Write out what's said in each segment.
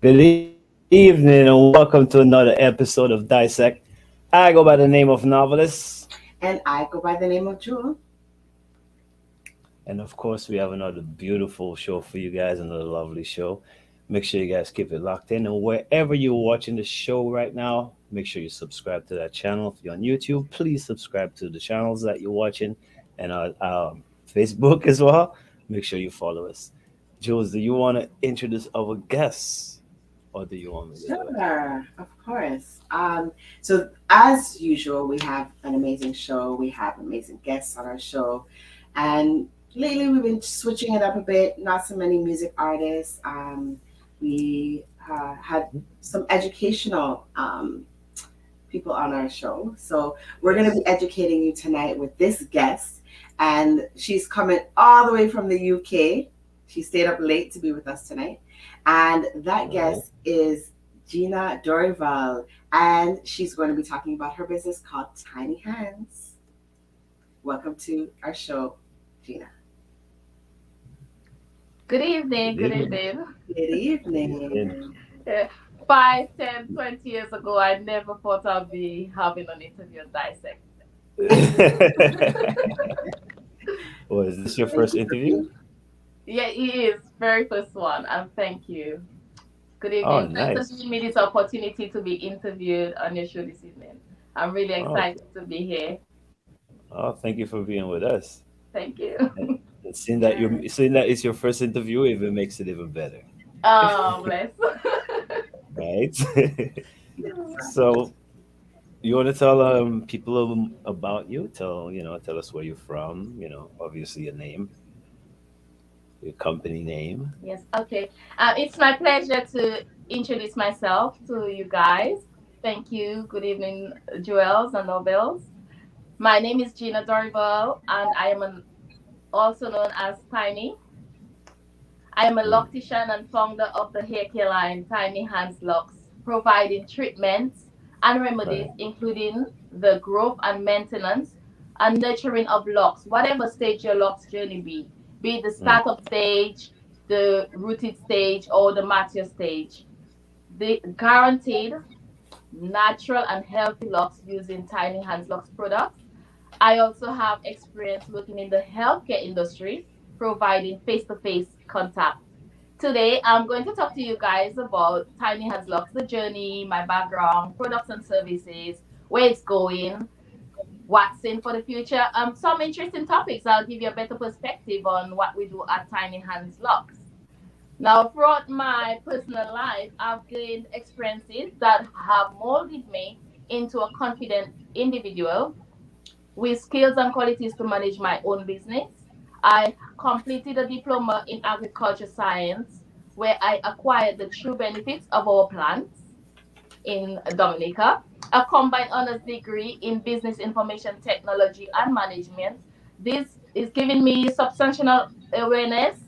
Good evening and welcome to another episode of Dissect. I go by the name of Novelist, And I go by the name of Jewel. and of course, we have another beautiful show for you guys, another lovely show. Make sure you guys keep it locked in, and wherever you're watching the show right now, make sure you subscribe to that channel. If you're on YouTube, please subscribe to the channels that you're watching, and Facebook as well. Make sure you follow us. Jules, do you want to introduce our guests, or do you want me to do it? Sure, of course. So as usual, we have an amazing show. We have amazing guests on our show, and lately we've been switching it up a bit. Not so many music artists. We had some educational people on our show, so we're going to Yes. be educating you tonight with this guest, and she's coming all the way from the UK. She stayed up late to be with us tonight. And that All right. guest is Jeanna Dorival. And she's going to be talking about her business called Tiny Hands. Welcome to our show, Jeanna. Good evening, Good good evening. evening. Good Good evening. Uh, 5, 10, 20 years ago, I never thought I'd be having an interview on Dissect. evening. Well, is this your Thank first you for interview? being Yeah, it is. Very first one, and thank you. Good Oh, evening. Thanks for nice. giving me this opportunity to be interviewed on your show this evening. I'm really Oh, excited to be here. oh, thank you for being with us. Thank you. And seeing that it's your first interview, even makes it even better, Oh, bless. right? Yes. So, you want to tell people about you? Tell us where you're from. Obviously your name, your company name. Yes, okay. It's my pleasure to introduce myself to you guys. Thank you. Good evening, Joels and Nobels. My name is Jeanna Dorival, and also known as Tiny. I am a Mm, loctician and founder of the hair care line Tiny Hands Locs, providing treatments and remedies, right. including the growth and maintenance and nurturing of locks, whatever stage your locks journey be it the Mm, startup stage, the rooted stage, or the mature stage. The guaranteed natural and healthy locks using Tiny Hands Locks products. I also have experience working in the healthcare industry, providing face to face contact. Today, I'm going to talk to you guys about Tiny Hands Locks, the journey, my background, products and services, where it's going, what's in for the future. Some interesting topics. I'll give you a better perspective on what we do at Tiny Hands Locks. Now, throughout my personal life, I've gained experiences that have molded me into a confident individual with skills and qualities to manage my own business. I completed a diploma in agriculture science where I acquired the true benefits of our plants in Dominica, a combined honors degree in business information technology and management. This is giving me substantial awareness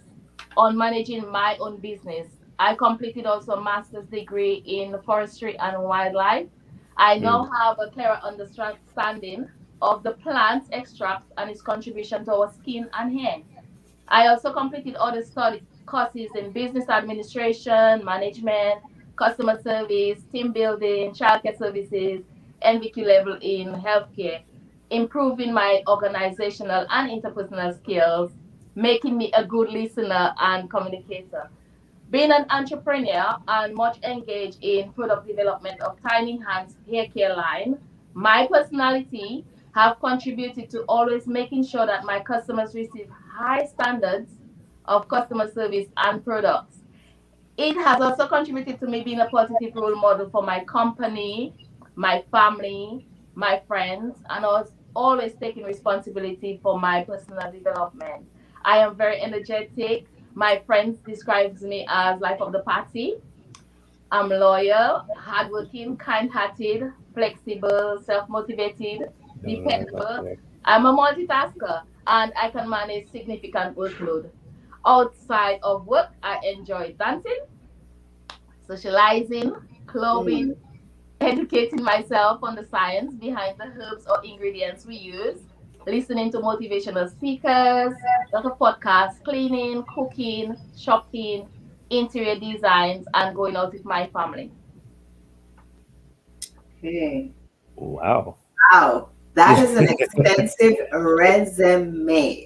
on managing my own business. I completed also a master's degree in forestry and wildlife. I now mm, have a clearer understanding of the plant's extracts and its contribution to our skin and hair. I also completed other study courses in business administration, management, customer service, team building, childcare services, NVQ level in healthcare, improving my organizational and interpersonal skills, making me a good listener and communicator. Being an entrepreneur and much engaged in product development of Tiny Hands hair care line, my personality have contributed to always making sure that my customers receive high standards of customer service and products. It has also contributed to me being a positive role model for my company, my family, my friends, and always taking responsibility for my personal development. I am very energetic. My friends describes me as life of the party. I'm loyal, hardworking, kind-hearted, flexible, self-motivated, that's dependable. correct. I'm a multitasker and I can manage significant workload. Outside of work, I enjoy dancing, socializing, clubbing, Mm. educating myself on the science behind the herbs or ingredients we use, listening to motivational speakers, lot of podcasts, cleaning, cooking, shopping, interior designs, and going out with my family. Okay. Wow. Wow. That is an extensive resume.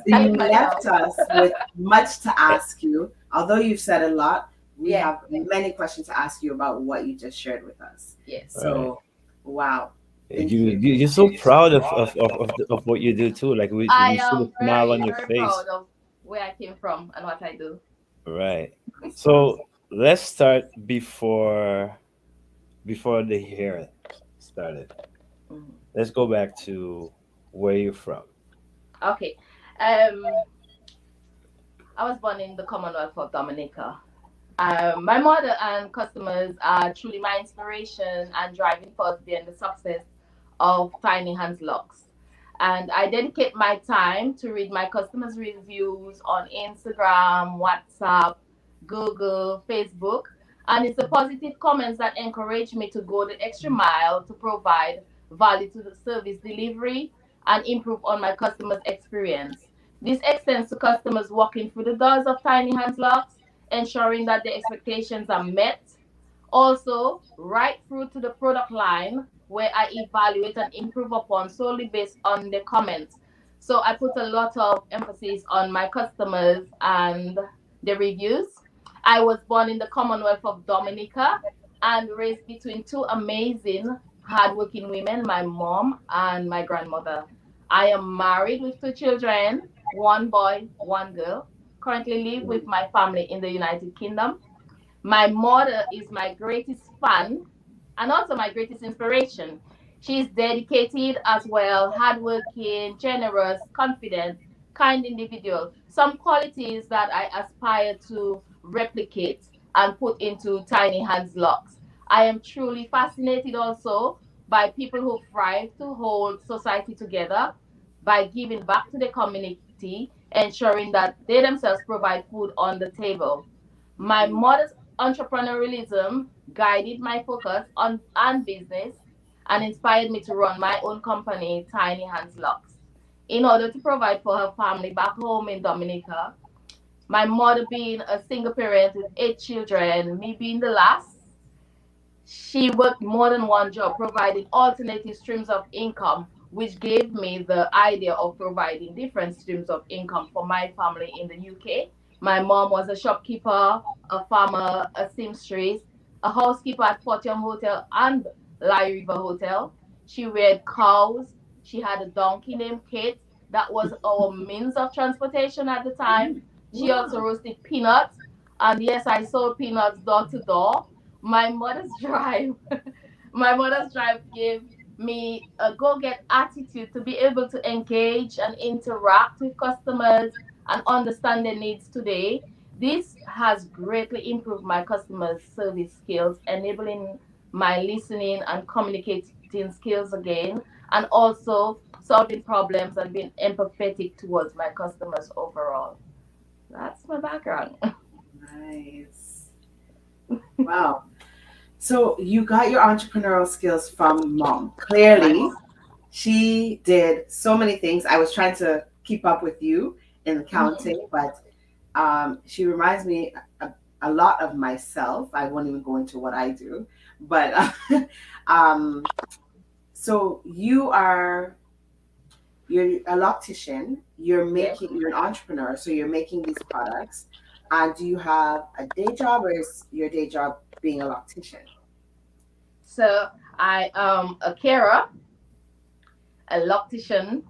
So Type you left myself. us with much to ask you. Although you've said a lot, we Yes, have many questions to ask you about what you just shared with us. yes. Right. So, wow. Thank You, you. you you're so proud of what you do too. Like I we see the am smile on very, your very face. proud of where I came from and what I do. Right. So let's start before the hearing started. Mhm. Let's go back to where you're from. Okay. Um, I was born in the Commonwealth of Dominica. My mother and customers are truly my inspiration and driving force behind the success of Tiny Hands Locs. And I dedicate my time to read my customers' reviews on Instagram, WhatsApp, Google, Facebook. And it's the positive comments that encourage me to go the extra mile to provide value to the service delivery and improve on my customers' experience. This extends to customers walking through the doors of Tiny Hands Locks, ensuring that their expectations are met. Also, right through to the product line, where I evaluate and improve upon solely based on the comments. So I put a lot of emphasis on my customers and the reviews. I was born in the Commonwealth of Dominica and raised between two amazing, hardworking women, my mom and my grandmother. I am married with two children, one boy, one girl. Currently live with my family in the United Kingdom. My mother is my greatest fan and also my greatest inspiration. She's dedicated as well, hardworking, generous, confident, kind individual. Some qualities that I aspire to replicate and put into Tiny Hands Locks. I am truly fascinated also by people who thrive to hold society together by giving back to the community, ensuring that they themselves provide food on the table. My Mhm. mother's entrepreneurialism guided my focus on business and inspired me to run my own company, Tiny Hands Locks, in order to provide for her family back home in Dominica. My mother being a single parent with 8 children, me being the last, she worked more than one job, providing alternative streams of income, which gave me the idea of providing different streams of income for my family in the UK. My mom was a shopkeeper, a farmer, a seamstress, a housekeeper at Fortium Hotel and La River Hotel. She reared cows. She had a donkey named Kate. That was our means of transportation at the time. She also Wow. roasted peanuts. And yes, I sold peanuts door to door. My mother's drive my mother's drive gave me a go-get attitude to be able to engage and interact with customers and understand their needs today. This has greatly improved my customer service skills, enabling my listening and communicating skills again, and also solving problems and being empathetic towards my customers overall. That's my background. Nice. Wow. So you got your entrepreneurial skills from mom. Right. Clearly, she did so many things. I was trying to keep up with you in the Mhm. counting, but she reminds me a lot of myself. I won't even go into what I do, but um, so you're a loctician. Yes. You're an entrepreneur, so you're making these products. And do you have a day job, or is your day job being a loctician? So I am a carer, a loctician.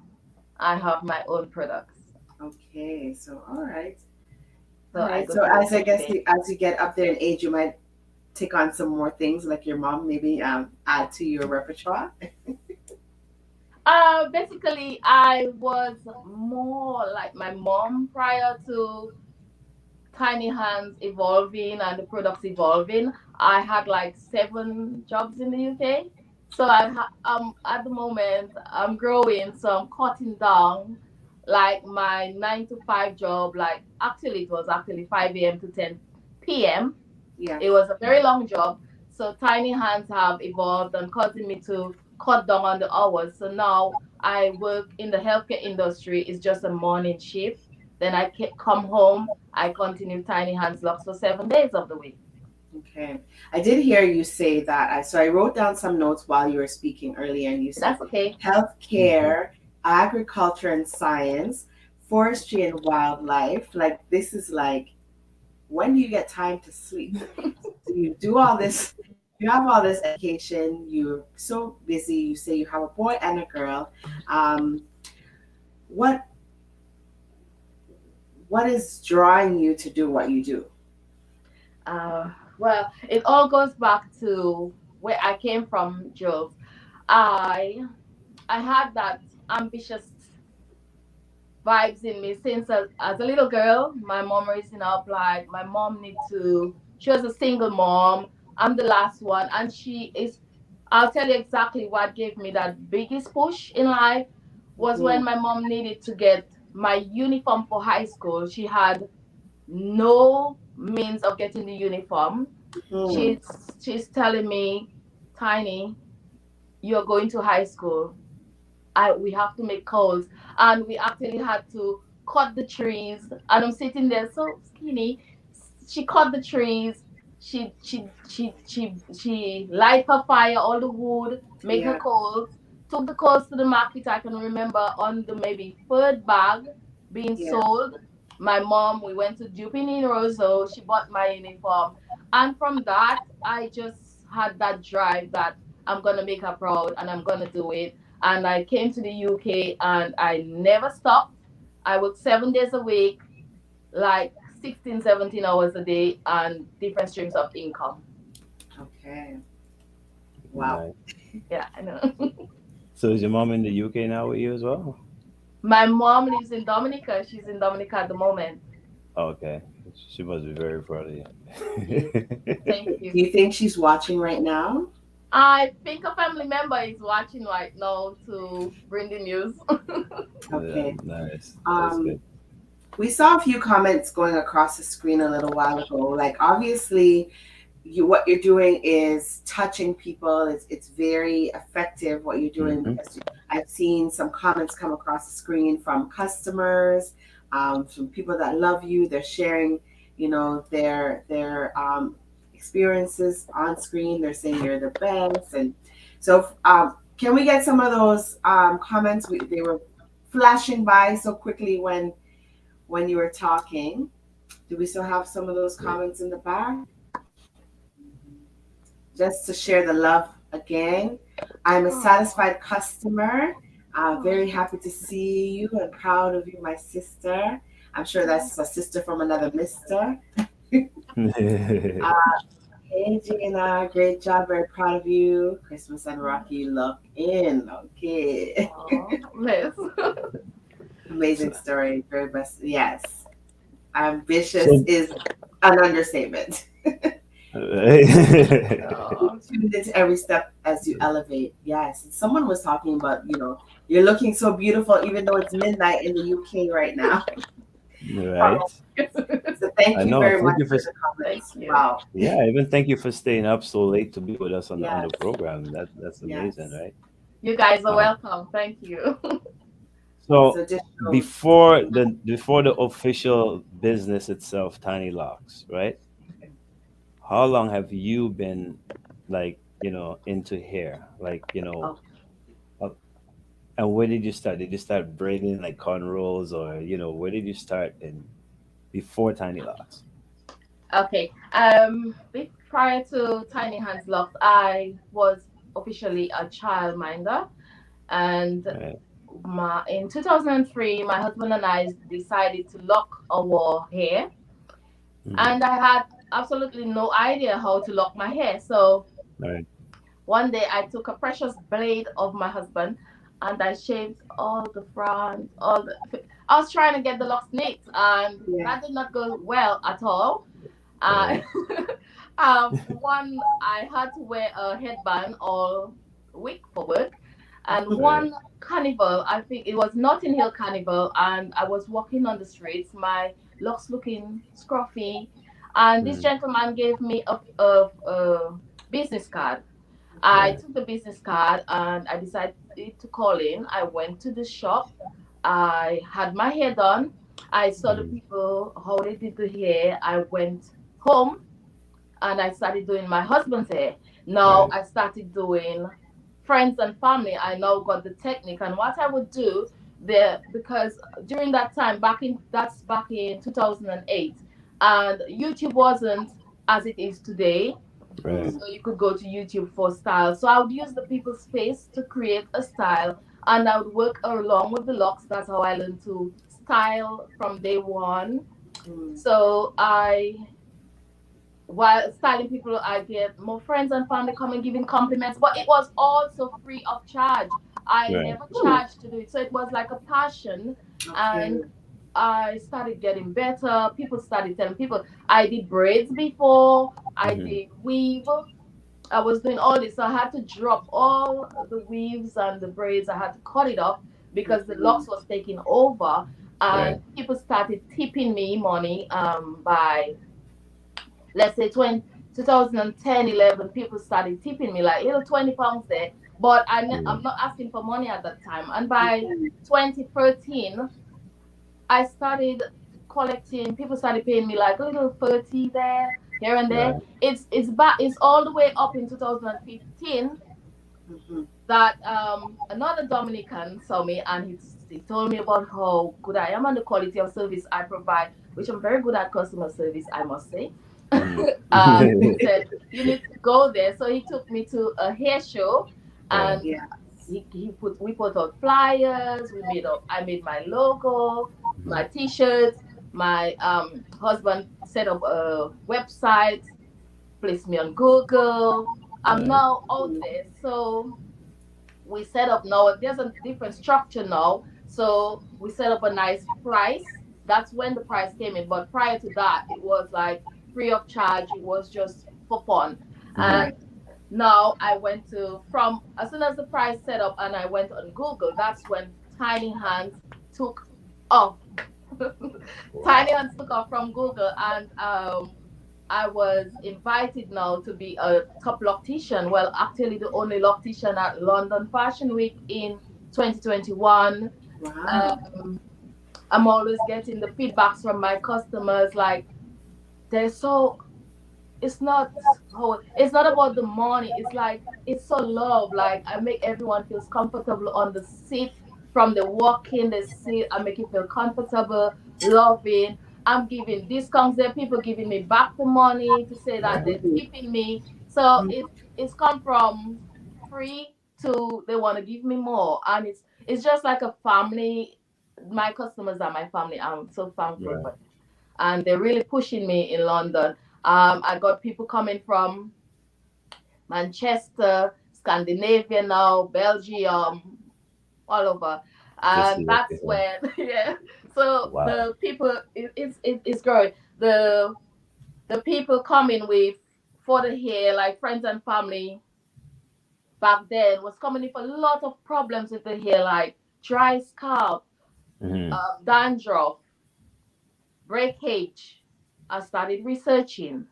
I have my own products. Okay, so all right. All So I right. go So to work as I every guess day. as you get up there in age, you might take on some more things like your mom, maybe add to your repertoire. Basically, I was more like my mom prior to Tiny Hands evolving and the products evolving. I had like 7 jobs in the UK. So at the moment I'm growing, so I'm cutting down like my 9 to 5 job. Like actually, it was actually 5 a.m. to 10 p.m. Yeah. It was a very long job. So Tiny Hands have evolved and causing me to cut down on the hours. So now I work in the healthcare industry. It's just a morning shift. Then come home. I continue Tiny Hands Locks for 7 days of the week. Okay. I did hear you say that. So I wrote down some notes while you were speaking earlier, and you said That's okay. Mhm. healthcare, agriculture and science, forestry and wildlife. Like, this is like, when do you get time to sleep? So you do all this, you have all this education, you're so busy. You say you have a boy and a girl. Um, what what is drawing you to do what you do? Well, it all goes back to where I came from, Jules. I I had that ambitious vibes in me since as a little girl. My mom raising up like my mom need to. She was a single mom. I'm the last one, and she is. I'll tell you exactly what gave me that biggest push in life was when Mm, my mom needed to get my uniform for high school. She had no means of getting the uniform. mm, She's telling me, Tiny, you're going to high school. I We have to make calls, and we actually had to cut the trees. And I'm sitting there so skinny. She cut the trees. She light her fire, all the wood, make her yeah, coals. Took the coals to the market. I can remember on the maybe third bag being yeah, sold. My mom, we went to Jupin Rosso. She bought my uniform, and from that, I just had that drive that I'm gonna make her proud, and I'm gonna do it. And I came to the UK and I never stopped. I worked 7 days a week, like 16, 17 hours a day, and different streams of income. okay, wow. Nice. Yeah, I know. So is your mom in the UK now with you as well? My mom lives in Dominica. She's in Dominica at the moment. Okay. She must be very proud of Yeah. Thank you. you. Do you think she's watching right now? I think a family member is watching right now to bring the news. Yeah, Okay. nice. That's Um, good. we saw a few comments going across the screen a little while ago. Like, obviously, what you're doing is touching people. It's very effective what you're doing, Hmm. because I've seen some comments come across the screen from customers, from people that love you. They're sharing, their experiences on screen. They're saying you're the best, and so can we get some of those comments? They were flashing by so quickly when you were talking. Do we still have some of those comments in the back? Just to share the love again. I'm a Oh, satisfied customer. Very happy to see you and proud of you, my sister. I'm sure that's a sister from another mister. Uh, hey, Jeanna, great job. Very proud of you. Christmas and Rocky lock in. Okay. oh, bless. So, Amazing story. Very best. Yes. Ambitious so is an understatement. Oh, Tuned into every step as you elevate. Yes. And someone was talking about, you're looking so beautiful, even though it's midnight in the UK right now. right. So thank I you know. very Thank much you for for the thank comments. you. Wow. yeah, even thank you for staying up so late to be with us on the Yes. program. That's amazing, Yes. right? You guys are Um, welcome. Thank you. so So just shows. before the official business itself, Tiny Locks, right? How long have you been like, into hair? Like, Oh, uh, and where did you start? Did you start braiding like cornrows, or where did you start in before Tiny Locks? okay. Prior to Tiny Hands Locks, I was officially a childminder, and Right. in 2003, my husband and I decided to lock our hair, Mm-hmm. and I had absolutely no idea how to lock my hair. So Right. one day I took a precious blade of my husband and I shaved all the front, I was trying to get the locks neat, and Yeah. that did not go well at all. Uh, Right. one, I had to wear a headband all week for work, and Right. one carnival, I think it was Notting Hill Carnival, and I was walking on the streets, my locks looking scruffy, and this Mm. gentleman gave me a business card. I Right. took the business card and I decided to call in. I went to the shop. I had my hair done. I saw the Mhm. people how they did the hair. I went home and I started doing my husband's hair. Now Right. I started doing friends and family. I now got the technique and what I would do there, because during that time, back in 2008, and YouTube wasn't as it is today. Right. So you could go to YouTube for style. So I would use the people's face to create a style, and I would work along with the locks. That's how I learned to style from day one. Mm. So while styling people, I get more friends and family coming giving compliments, but it was also free of charge. I Right. never charged to do it, so it was like a passion. Okay. And I started getting better. People started telling people I did braids before, I Hmm. did weave, I was doing all this. So I had to drop all the weaves and the braids. I had to cut it off because the Mhm. locks was taking over, Right. and people started tipping me money by, let's say, 2010, 11, people started tipping me like little £20 there. But I'm Mm. not asking for money at that time. And by Okay. 2013, I started collecting. People started paying me like a little 30 there, here and there. Right. It's back. It's all the way up in 2015 Mhm. that another Dominican saw me, and he told me about how good I am and the quality of service I provide, which I'm very good at customer service, I must say. Mhm. He said, you need to go there. So he took me to a hair show, Right. and Yeah. we put out flyers, I made my logo, Mhm. my t-shirts, my husband set up a website, placed me on Google. I'm Right. now out there. So we set up now, there's a different structure now. So we set up a nice price. That's when the price came in. But prior to that, it was like free of charge. It was just for fun. Mhm. And now I went to, from as soon as the price set up and I went on Google, that's when Tiny Hands took off. Tiny Wow. Hands took off from Google, and I was invited now to be a top loctician. Well, actually, the only loctician at London Fashion Week in 2021. Wow. Um, I'm always getting the feedbacks from my customers, like they're so. It's not it's not about the money. It's like it's so love. Like I make everyone feels comfortable on the seat. From the walk in the seat, I make you feel comfortable, loving. I'm giving discounts there. People giving me back the money to say that Right. they're Mhm. tipping me. So Mhm. it's come from free to they want to give me more, and it's just like a family. My customers are my family. I'm so thankful Right. for, and they're really pushing me in London. I got people coming from Manchester, Scandinavia now, Belgium, all over. To And see what that's they have. when, yeah. So Wow. the people, it's growing. The people coming with for the hair, like friends and family back then, was coming with a lot of problems with the hair, like dry scalp, Hmm. dandruff, breakage. I started researching.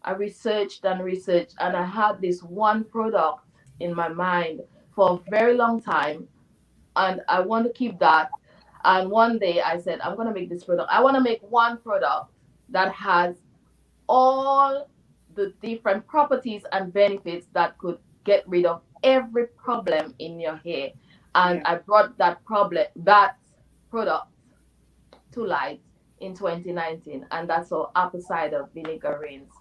I researched and researched, and I had this one product in my mind for a very long time, and I want to keep that. And one day I said, I'm going to make this product. I want to make one product that has all the different properties and benefits that could get rid of every problem in your hair. And Yeah. I brought that product to light in 2019, and that's our apple cider vinegar rinse.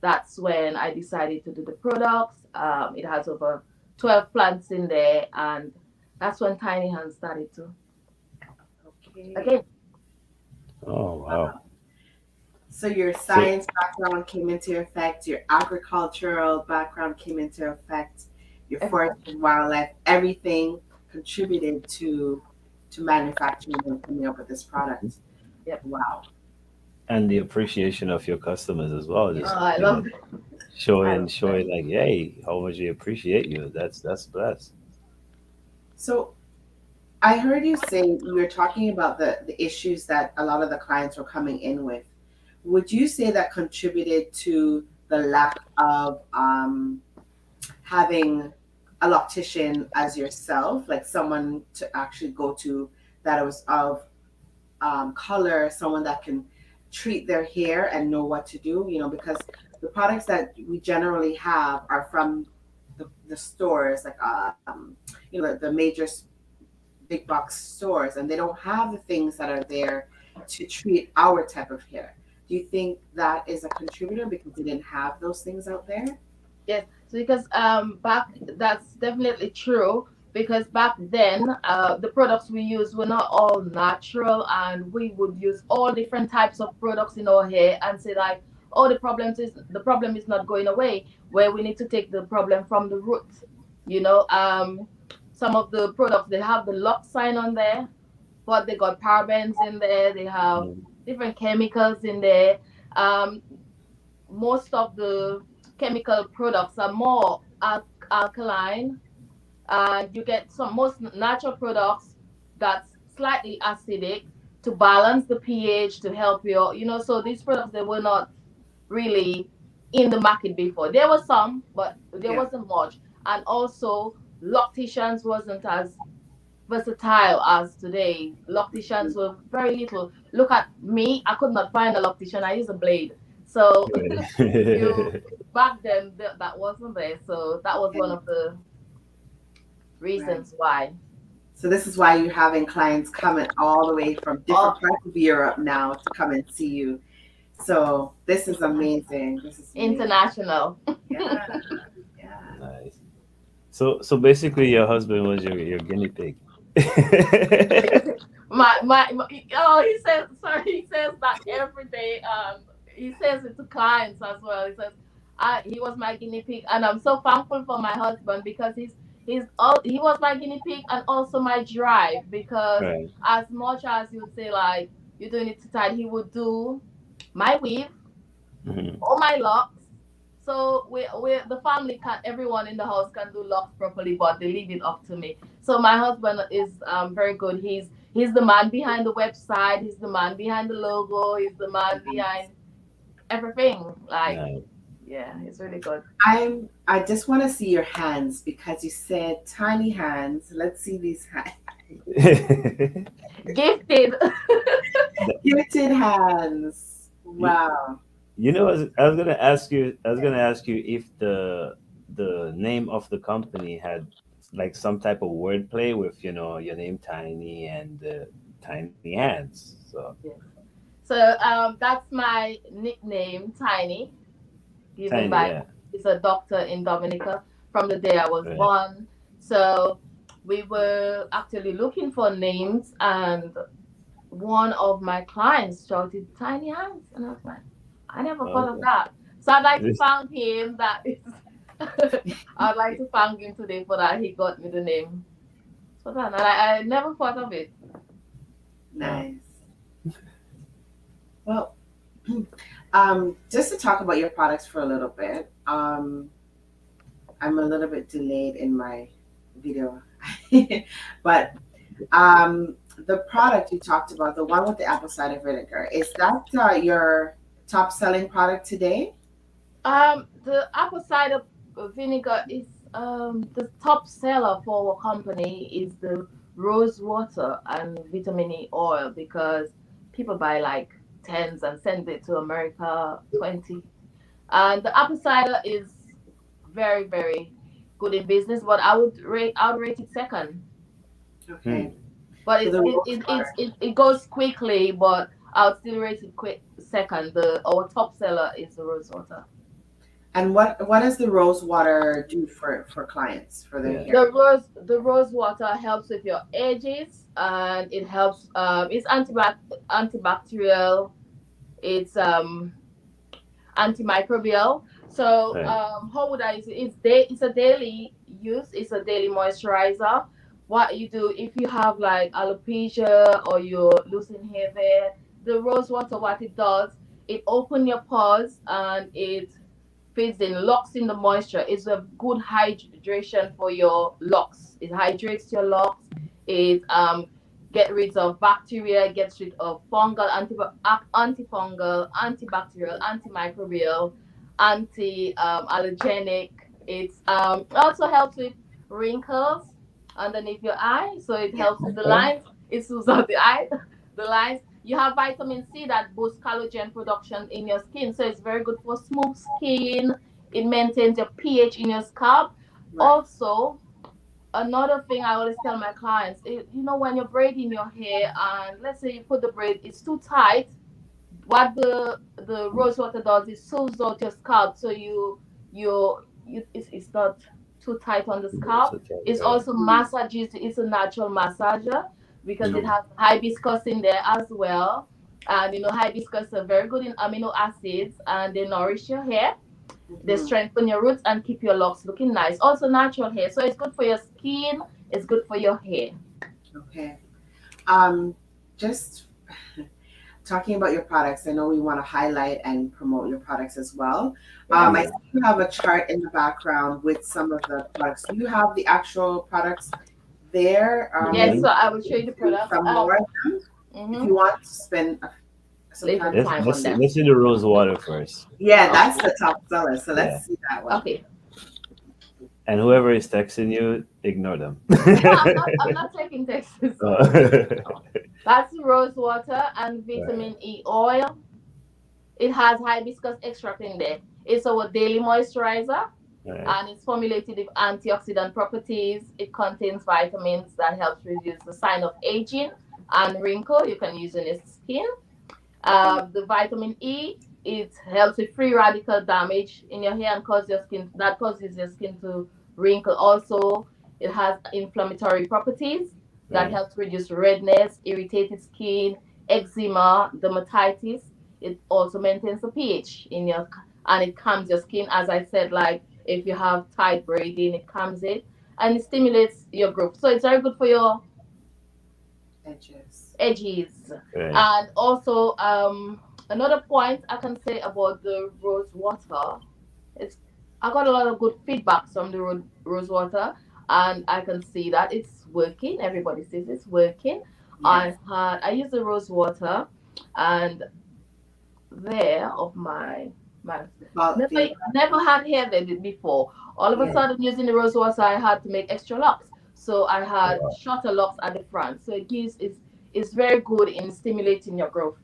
That's when I decided to do the products. It has over 12 plants in there, and that's when Tiny Hands started to Okay. again. Oh wow. So your So science background came into effect, your agricultural background came into effect, your forest Everything. and wildlife, everything contributed to manufacturing and coming up with this product. Yep. Wow. and the appreciation of your customers as well. Yeah. Just Oh, I love it. I love showing them. like, hey, how much we appreciate you. That's blessed. So I heard you say you were talking about the issues that a lot of the clients were coming in with. Would you say that contributed to the lack of having a loctician as yourself, like someone to actually go to that was of color, someone that can treat their hair and know what to do, because the products that we generally have are from the stores, like the major big box stores, and they don't have the things that are there to treat our type of hair. Do you think that is a contributor because they didn't have those things out there? Yes, so because back that's definitely true because back then the products we used were not all natural and we would use all different types of products in our hair and say like, oh, the problem is not going away, where we need to take the problem from the root. You know, some of the products they have the lock sign on there, but they got parabens in there, they have Mm. different chemicals in there. Um, Most of the chemical products are more alkaline, and you get some most natural products that's slightly acidic to balance the pH to help you. So these products they were not really in the market before. There was some, but there Yeah. wasn't much. And also locticians wasn't as versatile as today. Locticians were very little. Look at me, I could not find a loctician. I use a blade. So you Right. back then that wasn't there. So that was one Okay. of the Right. reasons why. So this is why you're having clients coming all the way from different Oh, parts of Europe now to come and see you. So this is amazing. This is amazing. international. Yeah. Yeah. Nice. So basically, your husband was your guinea pig. My oh, he says sorry. He says that every day. He says it to clients as well. He says, he was my guinea pig, and I'm so thankful for my husband because he was my guinea pig and also my drive because Right. as much as you would say like you're doing it too tight, he would do my weave Mhm. all my locks. So we the family can everyone in the house can do locks properly, but they leave it up to me. So my husband is very good. He's the man behind the website. He's the man behind the logo. He's the man behind everything. Like Nice. yeah, he's really good. I just want to see your hands because you said tiny hands. Let's see these hands. Gifted. Gifted hands. you, Wow. I was gonna ask you. I was gonna ask you if the name of the company had like some type of wordplay with your name Tiny and tiny hands. So Yes. So that's my nickname, Tiny, given tiny, by yeah. is a doctor in Dominica from the day I was Right. born. So we were actually looking for names, and one of my clients shouted "Tiny Hands," and I was like, I never thought of Okay. that. So I'd like to This- thank him. That is, I'd like to thank him today for that. He got me the name. So that, and I never thought of it. uh, Nice. Well, just to talk about your products for a little bit. I'm a little bit delayed in my video, but the product you talked about, the one with the apple cider vinegar, is that your top selling product today? The apple cider vinegar is the top seller for our company is the rose water and vitamin E oil because people buy like tens and send it to America 20. And the apple cider is very good in business, but I would rate it second. Okay. hmm. But So the rose water. it goes quickly, but I would still rate it quick second. The Our top seller is the rose water. And what does the rose water do for clients for their Yeah. hair? The rose water helps with your edges and it helps it's antibacterial, it's antimicrobial. So Right. how would I use it? It's a daily use, it's a daily moisturizer. What you do if you have like alopecia or you're losing hair there, the rose water what it does, it open your pores and it feeds in, locks in the moisture. It's a good hydration for your locks. It hydrates your locks. It get rid of bacteria, gets rid of fungal, antifungal, antibacterial, antimicrobial, anti allergenic. It's also helps with wrinkles underneath your eye, so it helps with the Okay. lines. It smooths out the eye, the lines. you have vitamin C that boosts collagen production in your skin. So it's very good for smooth skin. It maintains your pH in your scalp. Right. Also, another thing I always tell my clients, when you're braiding your hair and let's say you put the braid, it's too tight. What the rose water does is soothes out your scalp, so it's not too tight on the scalp. It's also massages. It's a natural massager because it Mm. has hibiscus in there as well. And hibiscus are very good in amino acids, and they nourish your hair. They Mhm. strengthen your roots and keep your locks looking nice. Also natural hair, so it's good for your skin. It's good for your hair. Okay. Just talking about your products, I know we want to highlight and promote your products as well. I Yeah. see you have a chart in the background with some of the products. Do you have the actual products there? Yes, Mhm. so I will show you the Do products. some more if Mhm. you want to spend some Little time. Let's time on let's them. let's see the rose water first. Yeah, Okay. that's the top seller. So Yeah. let's see that one. Okay. And whoever is texting you, ignore them. No, I'm not taking texts. That's rose water and Right. vitamin E oil. It has hibiscus extract in there. It's our daily moisturizer Right. and it's formulated with antioxidant properties. It contains vitamins that helps reduce the sign of aging and wrinkle. You can use in your skin. The vitamin E, it helps with free radical damage in your hair and causes your skin to wrinkle. Also, it has inflammatory properties that Right. helps reduce redness, irritated skin, eczema, dermatitis. It also maintains the pH in your and it calms your skin. As I said, like if you have tight braiding, it calms it and it stimulates your growth. So it's very good for your Edges. edges. Right. And also, another point I can say about the rose water is I got a lot of good feedback from the rose water, and I can see that it's working. Everybody says it's working. Yes. I use the rose water, and there of my Well, never had hair there before. All of a yeah. sudden, using the rose water, I had to make extra locks. So I had Wow. shorter locks at the front. So it's very good in stimulating your growth.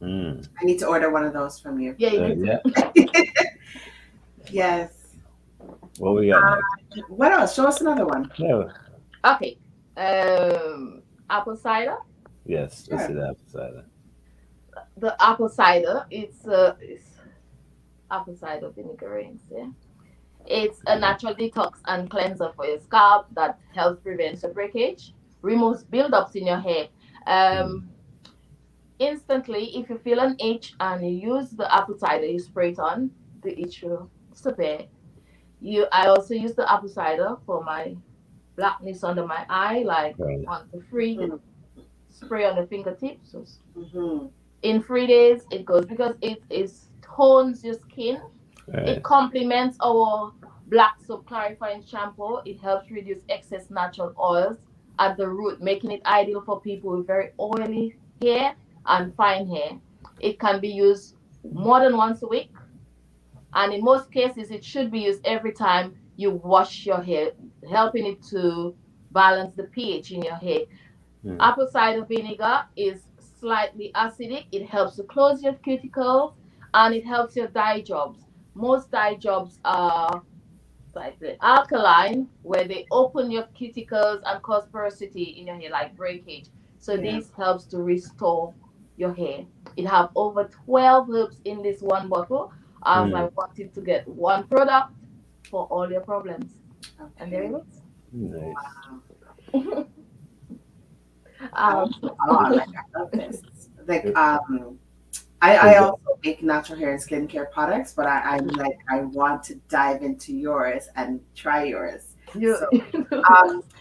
Mm. I need to order one of those from you. Yeah, you need Yeah. to. Yes. What we got next? What else? Show us another one. Yeah. Okay. Apple cider. Yes. Let's see Sure. the apple cider. The apple cider. It's apple cider vinegarings. Yeah. It's a natural detox and cleanser for your scalp that helps prevent the breakage, removes buildups in your hair. Mm. Um, Instantly, if you feel an itch and you use the apple cider, you spray it on, the itch will disappear. I also use the apple cider for my blackness under my eye, like Right. on the free spray on the fingertips. So Mm-hmm. in 3 days, it goes because it is tones your skin. It Right. complements our black soap clarifying shampoo. It helps reduce excess natural oils at the root, making it ideal for people with very oily hair and fine hair. It can be used more than once a week, and in most cases, it should be used every time you wash your hair, helping it to balance the pH in your hair. Mm. Apple cider vinegar is slightly acidic. It helps to close your cuticles and it helps your dye jobs. Most dye jobs are slightly alkaline, where they open your cuticles and cause porosity in your hair, like breakage. So Yeah. this helps to restore your hair. It have over 12 herbs in this one bottle, as I Mm. wanted to get one product for all your problems. And there Okay. it is. Nice. Wow. Um, Oh, like I love this. Like Is I that- also make natural hair and skincare products, but I'm like I want to dive into yours and try yours. you, So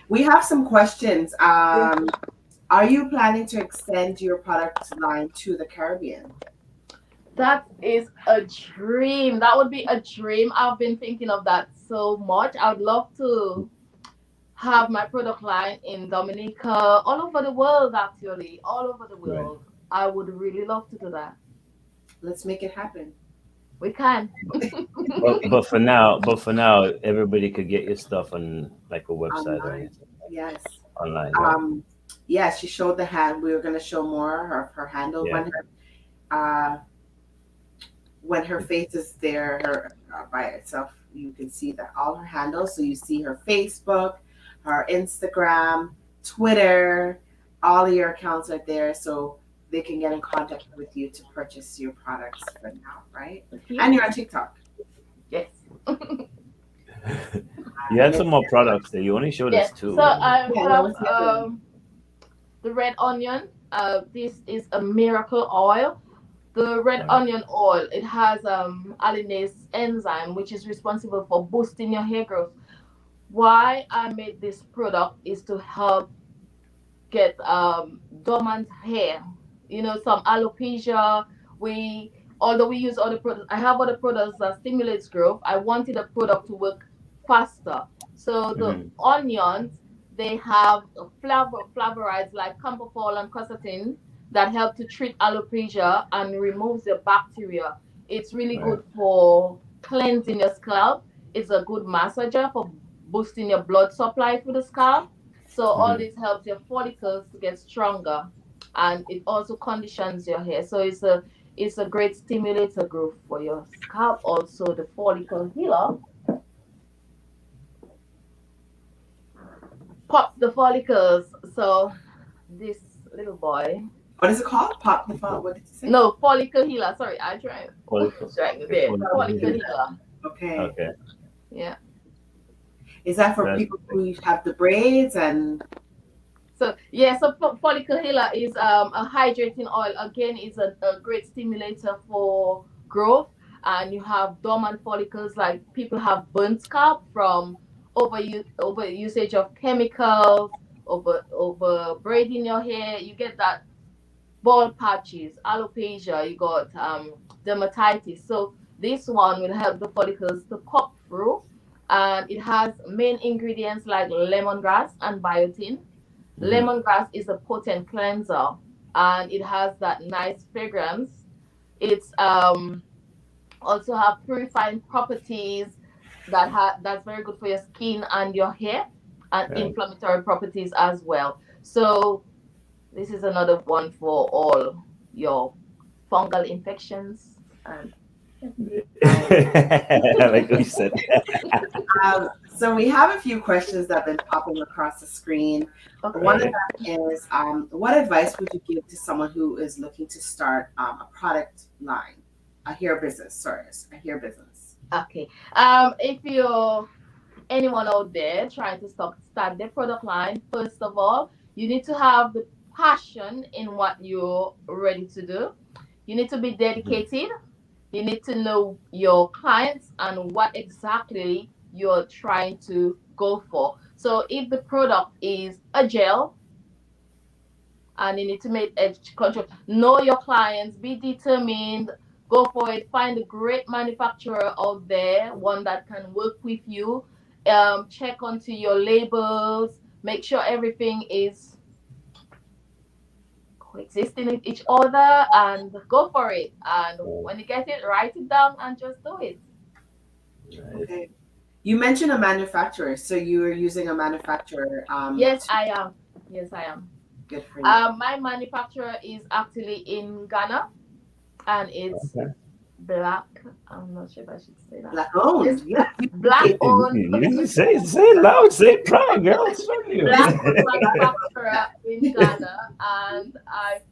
we have some questions. Are you planning to extend your product line to the Caribbean? That is a dream. That would be a dream. I've been thinking of that so much. I would love to have my product line in Dominica, all over the world, actually, all over the Right. world. I would really love to do that. Let's make it happen. We can. But for now, everybody could get your stuff on like a website or Online. anything Yes. online, right? Um, Yeah, she showed the hand. We were going to show more of her handle Yeah. When her face is there, her by itself, you can see that all her handles. So you see her Facebook, her Instagram, Twitter, all of your accounts are there, so they can get in contact with you to purchase your products for now, right? And you're on TikTok. Yes. You had some more products there. You only showed us Yes. two. So I Yeah, that have was the other one. the red onion. This is a miracle oil. The red Right. onion oil, it has allinase enzyme, which is responsible for boosting your hair growth. Why I made this product is to help get dormant hair. You know, some alopecia. We Although we use other products, I have other products that stimulates growth. I wanted a product to work faster. So the Mhm. onions, they have flavorides like camphor and quercetin that help to treat alopecia and removes the bacteria. It's really Right. good for cleansing your scalp. It's a good massager for boosting your blood supply to the scalp. So all Mhm. this helps your follicles to get stronger, and it also conditions your hair. So it's a great stimulator growth for your scalp. Also, the follicle healer pops the follicles. So this little boy, What is it called? Pop the font. What did you say? no, follicle healer. Sorry, I tried. Follicle. Right there, follicle Follicle. healer. Okay. Okay. Yeah. Is that for That's people who have the braids and So yeah, so follicle healer is a hydrating oil. Again, is a great stimulator for growth. And you have dormant follicles, like people have burnt scalp from over usage of chemicals, over braiding your hair. You get that bald patches, alopecia. You got dermatitis. So this one will help the follicles to pop through, and it has main ingredients like lemongrass and biotin. Mhm. Lemongrass is a potent cleanser, and it has that nice fragrance. It's also have purifying properties that's very good for your skin and your hair, and Right. inflammatory properties as well. So this is another one for all your fungal infections and Like we said. so we have a few questions that have been popping across the screen. One of okay. Right. them is, what advice would you give to someone who is looking to start a product line, a hair business? Sorry, a hair business. Okay. If you're anyone out there trying to start their product line, first of all, you need to have the passion in what you're ready to do. You need to be Mhm. dedicated. You need to know your clients and what exactly you're trying to go for. So if the product is a gel and you need to make edge control, know your clients, be determined, go for it, find a great manufacturer out there, one that can work with you. Check onto your labels, make sure everything is coexisting with each other, and go for it. And when you get it, write it down and just do it. Nice. Okay. You mentioned a manufacturer, so you are using a manufacturer. Yes, I am. Yes, I am. Good for you. My manufacturer is actually in Ghana, and it's Okay. black. I'm not sure if I should say that. Black owned. It's Yeah. black owned, You say it loud, say it proud, girl. What's wrong with you? black owned manufacturer in Ghana, and I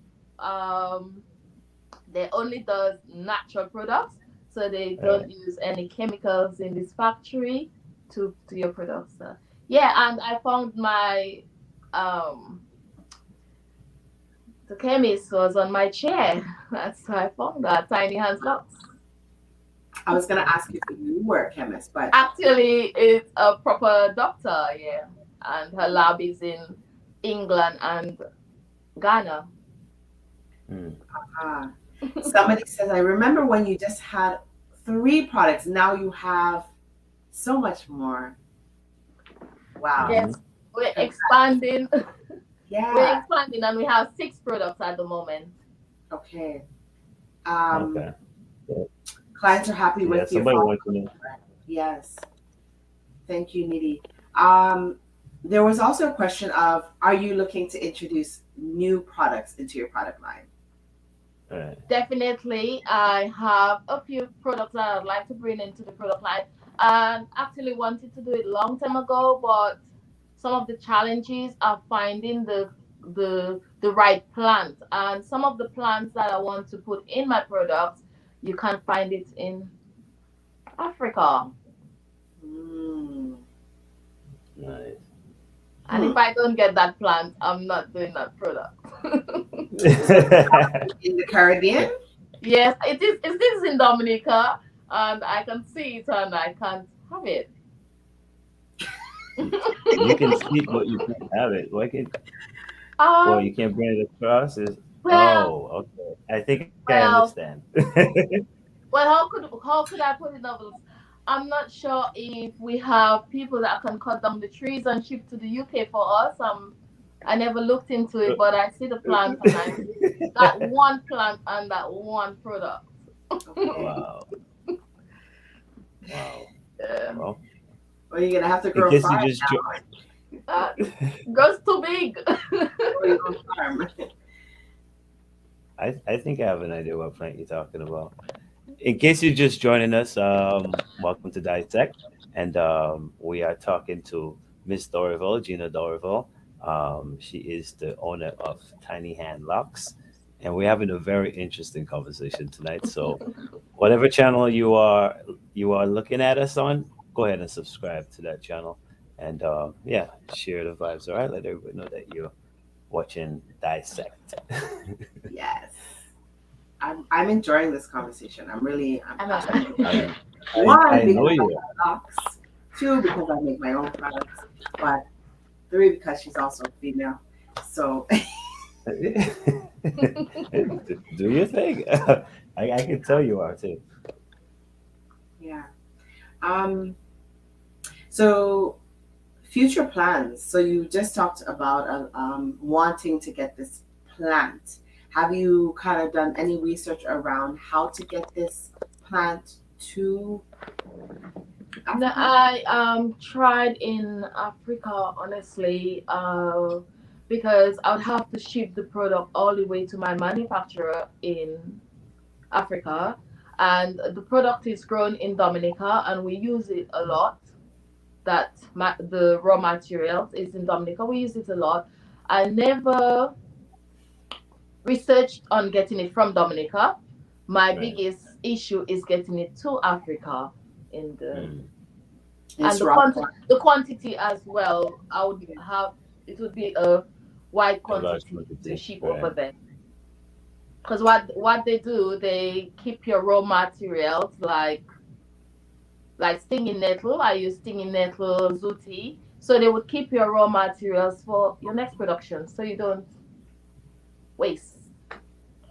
they only does natural products, so they don't use any chemicals in this factory to your products. So, yeah, and I found my um the chemist was on my chair. That's how I found that Tiny Hands Locs. I was gonna ask you if you were a chemist, but Actually, it's a proper doctor, yeah, and her lab is in England and Ghana. Mm. uh, somebody says, I remember when you just had 3 products. Now you have so much more. Wow. Mhm. Yes, we're expanding. We're Yeah. expanding, and we have 6 products at the moment. Okay. Okay. Clients are happy Yeah, with your somebody follow. wants to know. Yes. Thank you, Nidhi. Um, there was also a question of, are you looking to introduce new products into your product line? Right. Definitely, I have a few products that I'd like to bring into the product line, and actually wanted to do it long time ago, but some of the challenges are finding the right plant, and some of the plants that I want to put in my products, you can't find it in Africa. Mm. Nice. And Hmm. if I don't get that plant, I'm not doing that product. So in the Caribbean? Yes, it is. It is in Dominica, and I can see it, and I can't have it. You can see it, but you can't have it. Why can? Well, um. you can't bring it across. Is Well. oh, okay. I think I understand. Well. Well. How could I put it up? I'm not sure if we have people that can cut down the trees and ship to the UK for us. I never looked into it, but I see the plant, and I got one plant and that one product. Okay. Wow, wow. Yeah. Well, Well, you're gonna have to in grow case you five just now Uh, Goes too big. for your own farm. I think I have an idea what plant you're talking about. In case you're just joining us, welcome to Dissect, and we are talking to Miss Dorival, Jeanna Dorival. She is the owner of Tiny Hand Locks, and we're having a very interesting conversation tonight. So, whatever channel you are looking at us on, go ahead and subscribe to that channel, and yeah, share the vibes. All right, let everybody know that you're watching Dissect. Yes. I'm enjoying this conversation. I'm I'm passionate a, about it. I One, I because know I you. have locks. Two, because I make my own products. But three, because she's also a female. So Do you think? I can tell you are too. yeah. Um. So future plans. So you just talked about wanting to get this plant. Have you kind of done any research around how to get this plant to no, Africa? I tried in Africa, honestly, because I would have to ship the product all the way to my manufacturer in Africa, and the product is grown in Dominica, and we use it a lot. The raw materials is in Dominica. We use it a lot. I never researched on getting it from Dominica. My Right. biggest issue is getting it to Africa in the Mm. and It's raw corn. the quantity as well. I would have it would be a wide A large quantity to quantity. ship over Right. there. Because what they do, they keep your raw materials like stinging nettle. I use stinging nettle, zuti. So they would keep your raw materials for your next production, so you don't waste.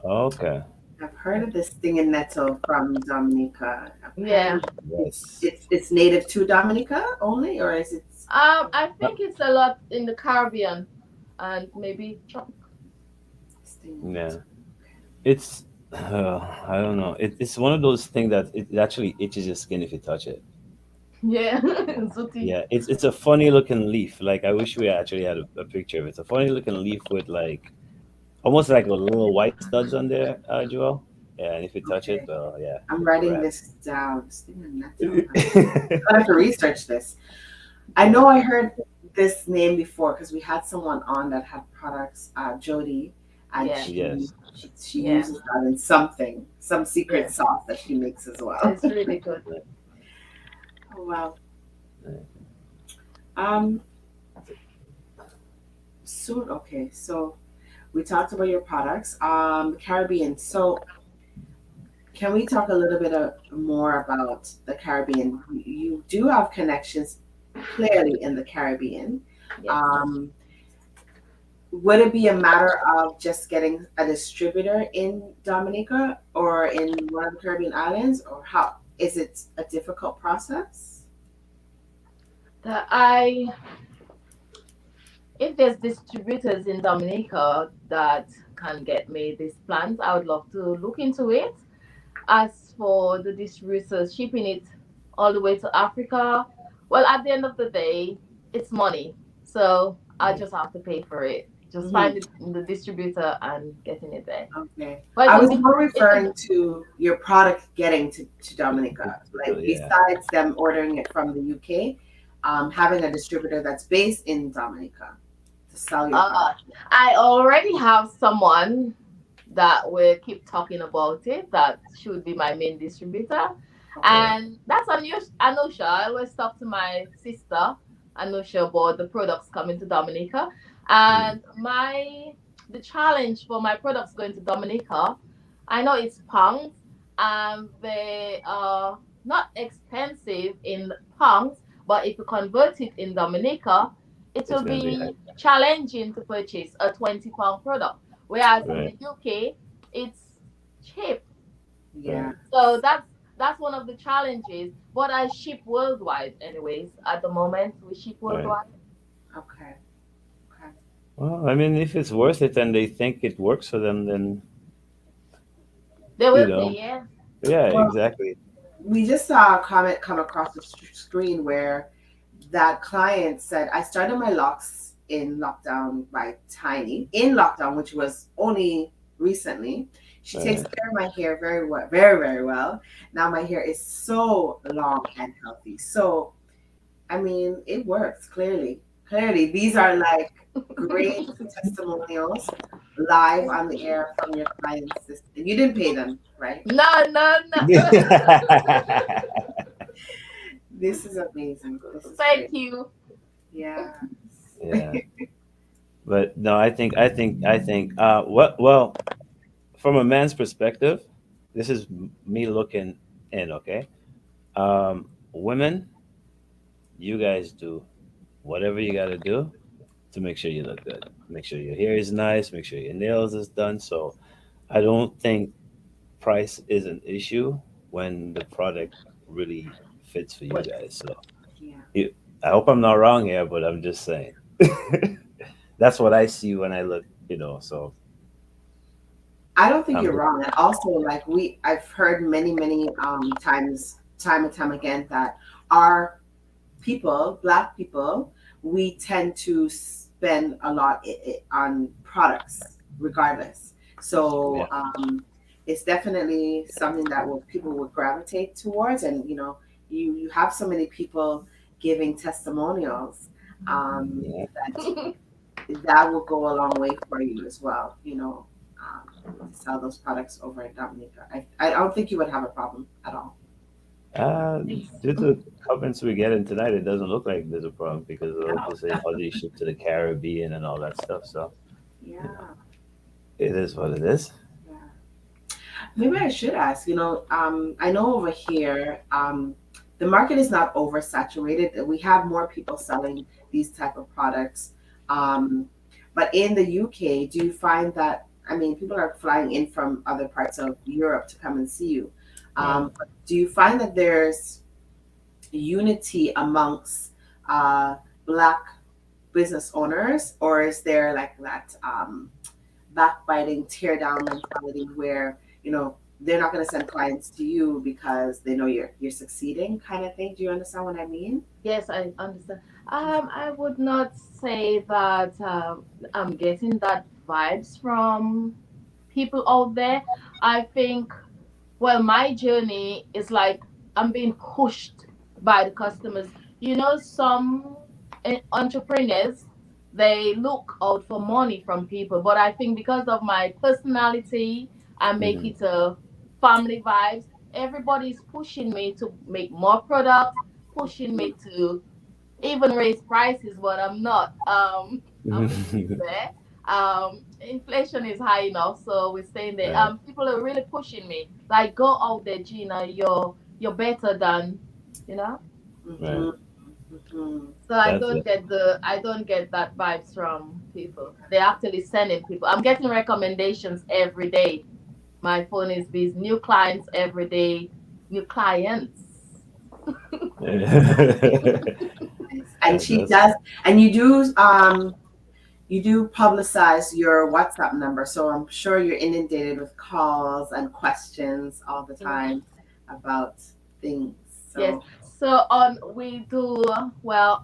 Okay. I've heard of this thing in nettle from Dominica. Yeah. Apparently, Yes. it's native to Dominica only, or is it I Uh, think it's a lot in the Caribbean and maybe sting in yeah. nettle? It's. I don't know. It's one of those things that it actually itches your skin if you touch it. yeah, zuti. Yeah. It's a funny looking leaf. Like I wish we actually had a picture of it. It's a funny looking leaf with like almost like a little white studs on there, Joel. Yeah. And if you touch it, Okay, well, yeah, I'm it's a writing wrap. this down. Sting in nettle. I have to research this. I know I heard this name before because we had someone on that had products, Jody, and Yeah, she yeah, uses that in something, some secret yeah. sauce that she makes as well. It's really good. Oh wow. Right. Um. Soon. Okay. So we talked about your products. Caribbean. So can we talk a little bit more about the Caribbean? You do have connections clearly in the Caribbean. Yes. Um, would it be a matter of just getting a distributor in Dominica or in one of the Caribbean islands, or how is it a difficult process? I If there's distributors in Dominica that can get me this plant, I would love to look into it. As for the distributors shipping it all the way to Africa, well, at the end of the day, it's money. So I just have to pay for it. Just Mhm. find the distributor and getting it there. Okay. But I it will was be, more it will be, referring to your product getting to Dominica. Like Yeah. besides them ordering it from the UK, having a distributor that's based in Dominica to sell your uh, product. I already have someone that will keep talking about it. That should be my main distributor. Okay. Right. And that's Anusha. I always talk to my sister, Anusha, about the products coming to Dominica. Mm. And the challenge for my products going to Dominica, I know it's pounds, and they are not expensive in pounds, but if you convert it in Dominica, it It's will gonna be high. be challenging to purchase a £20 product. Whereas in Right. the UK, it's cheap. Yeah. Right. So that's one of the challenges. But I ship worldwide, anyways. At the moment, we ship Right. worldwide. Okay. Okay. Well, I mean, if it's worth it and they think it works for them, then They you will pay, know, yeah. yeah, Well, exactly. we just saw a comment come across the screen where that client said, I started my locks in lockdown by Tiny, in lockdown, which was only recently. She takes Right. care of my hair very well, very, very well. Now my hair is so long and healthy. So, I mean, it works clearly. Clearly, these are like great testimonials live on the air from your clients. You didn't pay them, right? No, no, no. This is amazing. This is Thank great. you. Yeah. Yeah. But no, well, from a man's perspective, this is me looking in, okay? Women, you guys do whatever you got to do to make sure you look good. Make sure your hair is nice, make sure your nails is done. So I don't think price is an issue when the product really fits for you What? guys. So Yeah. you, I hope I'm not wrong here, but I'm just saying. That's what I see when I look, so I don't think I'm you're just, wrong. And also, like I've heard many, many times, time and time again, that our people, Black people, we tend to spend a lot on products, regardless. yeah. So it's definitely something that people would gravitate towards. And you have so many people giving testimonials Yeah. that will go a long way for you as well. To sell those products over in Dominica. I don't think you would have a problem at all. Uh, due to comments we're getting tonight, it doesn't look like there's a problem because of No. this how they ship to the Caribbean and all that stuff. So, you know, Yeah. it is what it is. Yeah. Maybe I should ask, I know over here, the market is not oversaturated. We have more people selling these type of products. Um, but in the UK, do you find that, I mean, people are flying in from other parts of Europe to come and see you. Right. But do you find that there's unity amongst Black business owners, or is there like that backbiting, tear down mentality where they're not going to send clients to you because they know you're succeeding, kind of thing? Do you understand what I mean? Yes, I understand. I would not say that I'm getting that vibes from people out there. I think, well, my journey is like I'm being pushed by the customers. Some entrepreneurs, they look out for money from people, but I think because of my personality, I make Hmm. it a family vibes. Everybody's pushing me to make more products, pushing Mhm. me to even raise prices, but I'm not. I'm staying there. Inflation is high enough, so we're staying there. Right. People are really pushing me. Like, go out there, Gina. You're better than, you know. Right. Mhm. Mhm. So That's it. I don't get that vibes from people. They're actually sending people. I'm getting recommendations every day. My phone is busy. New clients every day. New clients. Nice. And she That's does, and you do publicize your WhatsApp number, so I'm sure you're inundated with calls and questions all the time about things. Yes. So So on we do well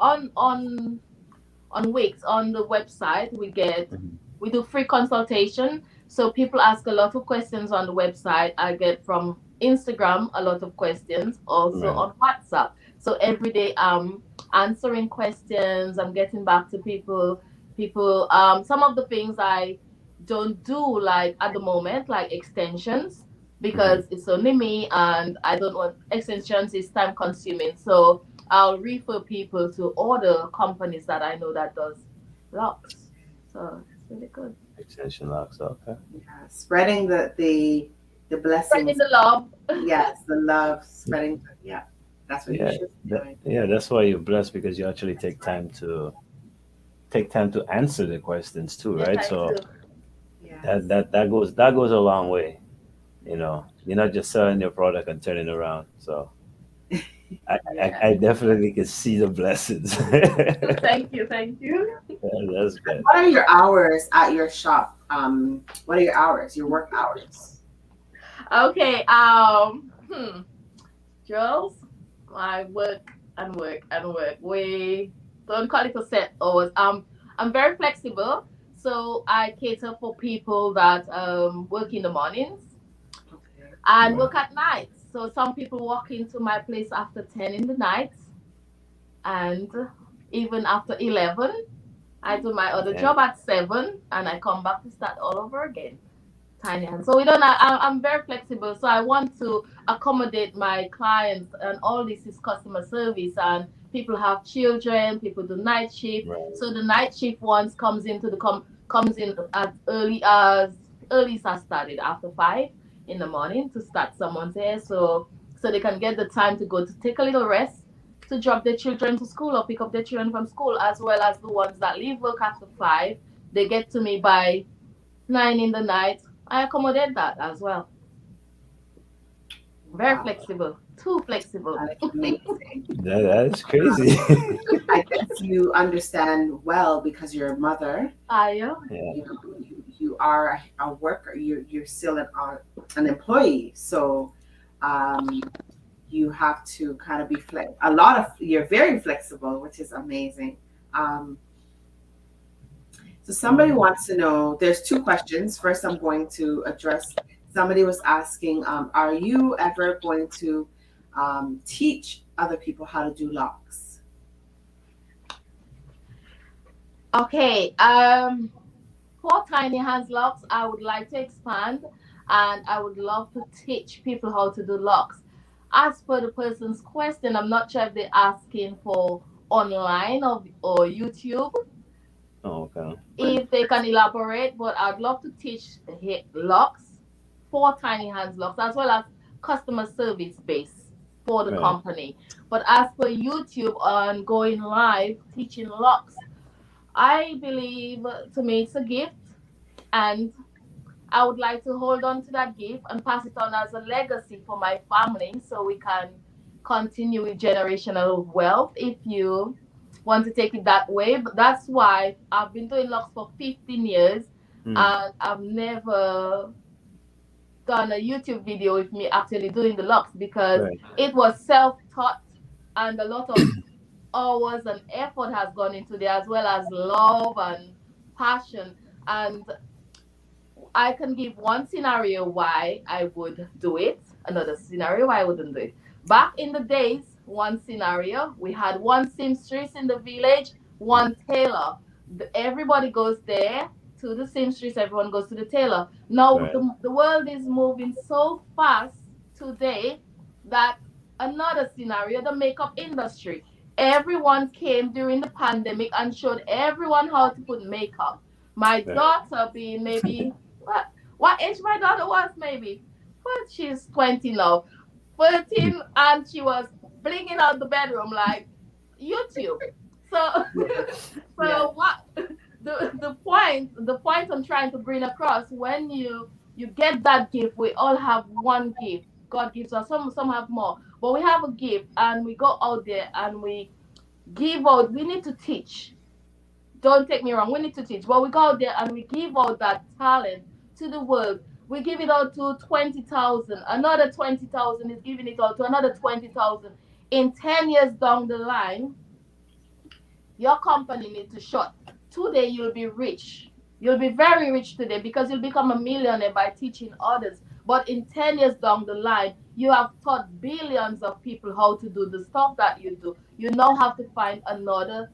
on Wix on the website. Mhm. We do free consultation. So people ask a lot of questions on the website. I get from Instagram a lot of questions, also Right. on WhatsApp. So every day I'm answering questions. I'm getting back to people. Some of the things I don't do like at the moment, like extensions, Hmm. because it's only me and I don't want extensions is time consuming. So I'll refer people to other companies that I know that does locks. So it's really good. Extension locks. Okay. Yeah, spreading the Spreading blessings. the love. Yes, the love, spreading. Yeah, that's what you Yeah. should be That, doing. yeah. That's why you're blessed because you actually That's right. take time to answer the questions too, Yes, right? I So do. Yes. that goes a long way. You know, you're not just selling your product and turning around. So Yeah. I definitely can see the blessings. Yeah, Thank you. Thank you. that's good. What are your hours at your shop? What are your hours? Your work hours? Okay. Girls, I work and work and work. We don't call it a set hours. I'm very flexible, so I cater for people that work in the mornings Okay. and Right. work at night. So some people walk into my place after 10 in the night and even after 11. I do my other Yeah. job at 7 and I come back to start all over again. Tiny hands. So we don't. I'm very flexible. So I want to accommodate my clients, and all this is customer service. And people have children. People do night shift. Right. So the night shift ones comes in as early as I started after 5 in the morning to start someone's hair. So they can get the time to go to take a little rest, to drop their children to school or pick up their children from school, as well as the ones that leave work after 5. They get to me by 9 in the night. I accommodate that as well. Very Wow, flexible. Too flexible. that is amazing. That is crazy. I guess you understand well because you're a mother. I Yeah. You are a worker. You're still an employee. So um, you have to kind of be you're very flexible, which is amazing. Um, so somebody wants to know, there's two questions. First, I'm going to address, somebody was asking, are you ever going to teach other people how to do locks? Okay. For tiny hands locks, I would like to expand, and I would love to teach people how to do locks. As for the person's question, I'm not sure if they're asking for online or YouTube. Oh, okay. If they can elaborate, but I'd love to teach locks for tiny hands locks as well as customer service base for the Right. company. But as for YouTube and going live teaching locks, I believe to me it's a gift, and I would like to hold on to that gift and pass it on as a legacy for my family so we can continue with generational wealth if you want to take it that way. But that's why I've been doing locks for 15 years Hmm. and I've never done a YouTube video with me actually doing the locks because Right. it was self taught and a lot of hours and effort has gone into there as well as love and passion. And I can give one scenario why I would do it, another scenario why I wouldn't do it. Back in the days, one scenario, we had one seamstress in the village, one tailor. Everybody goes there to the seamstress, everyone goes to the tailor. Now, Right. the world is moving so fast today that another scenario, the makeup industry. Everyone came during the pandemic and showed everyone how to put makeup. My Right. daughter being maybe what age my daughter was maybe? Well, she's 20 now. 13 and she was blinging out the bedroom like YouTube. So Yes. so what the point I'm trying to bring across when you get that gift, we all have one gift. God gives us some have more, but we have a gift and we go out there and we give out. We need to teach, don't take me wrong, we need to teach, but we go out there and we give out that talent to the world. We give it out to 20,000, another 20,000 is giving it out to another 20,000. In 10 years down the line, your company need to shut. Today you'll be rich. You'll be very rich today because you'll become a millionaire by teaching others. But in 10 years down the line, you have taught billions of people how to do the stuff that you do. You now have to find another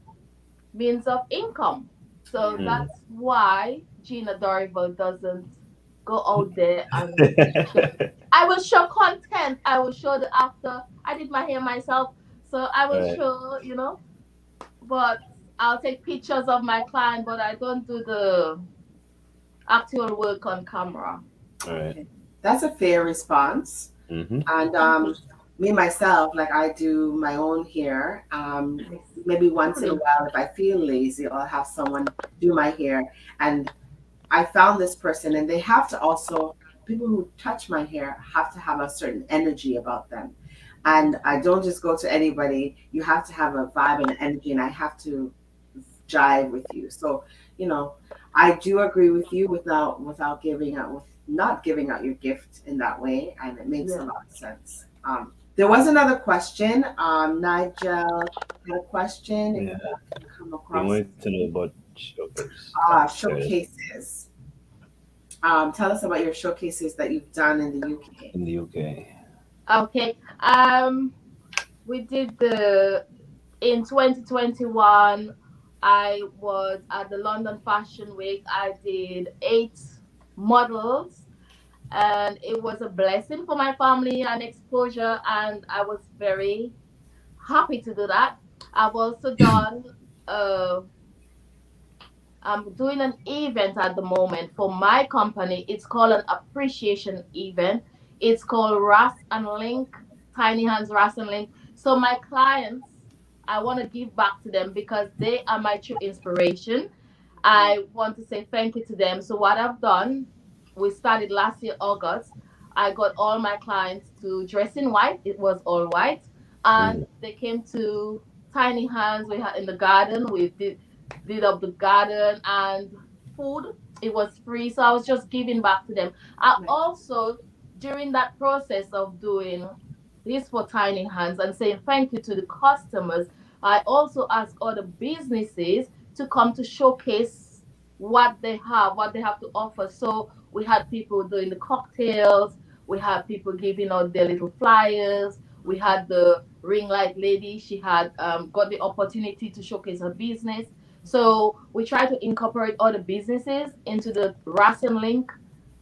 means of income. So Yeah. Mm. that's why Gina Dorival doesn't go out there and I will show content. I will show the after. I did my hair myself. So I will Right, show, but I'll take pictures of my client, but I don't do the actual work on camera. right. Okay. That's a fair response. Mm-hmm. And me myself, like I do my own hair. Maybe once in a while, if I feel lazy, I'll have someone do my hair. And I found this person, and they have to also, people who touch my hair have to have a certain energy about them. And I don't just go to anybody. You have to have a vibe and an energy, and I have to jive with you. So, you know, I do agree with you without giving out, with not giving out your gift in that way, and it makes a Yeah. lot of sense. There was another question. Nigel had a question. If Yeah. you come You across wanted to know about showcase. There showcases. Tell us about your showcases that you've done in the UK. in the UK. Okay. We did the in 2021. I was at the London Fashion Week. I did 8 models, and it was a blessing for my family and exposure. And I was very happy to do that. I've also done uh, I'm doing an event at the moment for my company. It's called an appreciation event. It's called Ras and Link, Tiny Hands Ras and Link. So my clients, I want to give back to them because they are my true inspiration. I want to say thank you to them. So what I've done, we started last year August. I got all my clients to dress in white. It was all white, and Mm. they came to Tiny Hands. We had in the garden. We did up the garden and food. It was free, so I was just giving back to them. I also, during that process of doing this for Tiny Hands and saying thank you to the customers, I also ask other businesses to come to showcase what they have to offer. So we had people doing the cocktails, we had people giving out their little flyers, we had the ring light lady. She had got the opportunity to showcase her business. So we try to incorporate other businesses into the Racing Link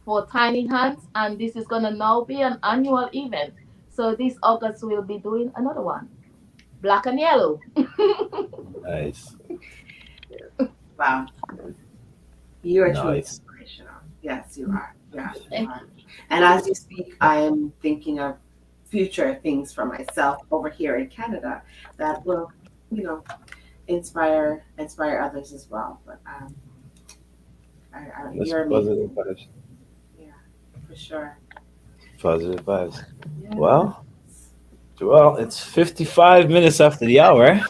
for Tiny Hands, and this is gonna now be an annual event. So this August we'll be doing another one, black and yellow. Nice. Wow, you are truly Nice. inspirational. Yes, you are. Yeah, you Thank are. And as you speak, I am thinking of future things for myself over here in Canada that will, you know, inspire others as well. But That's you're positive amazing. vibes. Yeah, for sure. Positive vibes. Yeah. Well, it's 55 minutes after the hour.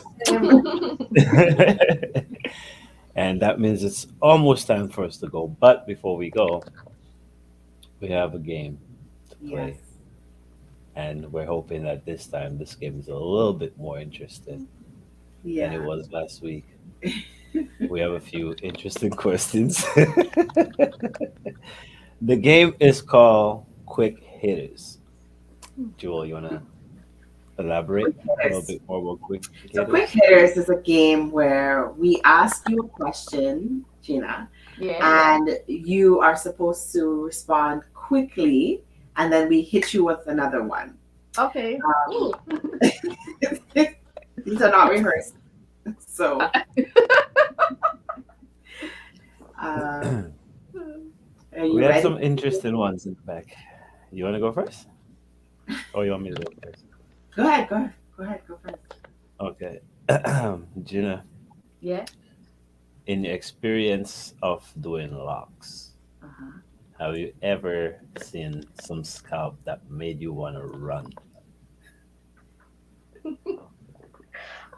And that means it's almost time for us to go. But before we go, we have a game to Yes. play. And we're hoping that this time this game is a little bit more interesting than it Yeah. was last week. We have a few interesting questions. The game is called Quick Hitters. Joel, you want to elaborate a little Hitters. bit more about Quick So Quick Hitters? Hitters is a game where we ask you a question, Gina, Yeah. and you are supposed to respond quickly, and then we hit you with another one. Okay. Um, Ooh. these are not rehearsed. So, uh, are We you had ready? some interesting ones in the back. You want to go first? Or you want me to go first? Go ahead, go ahead, go ahead, go first. Okay. Gina, Yeah. in your experience of doing locks, Uh-huh. have you ever seen some scalp that made you want to run?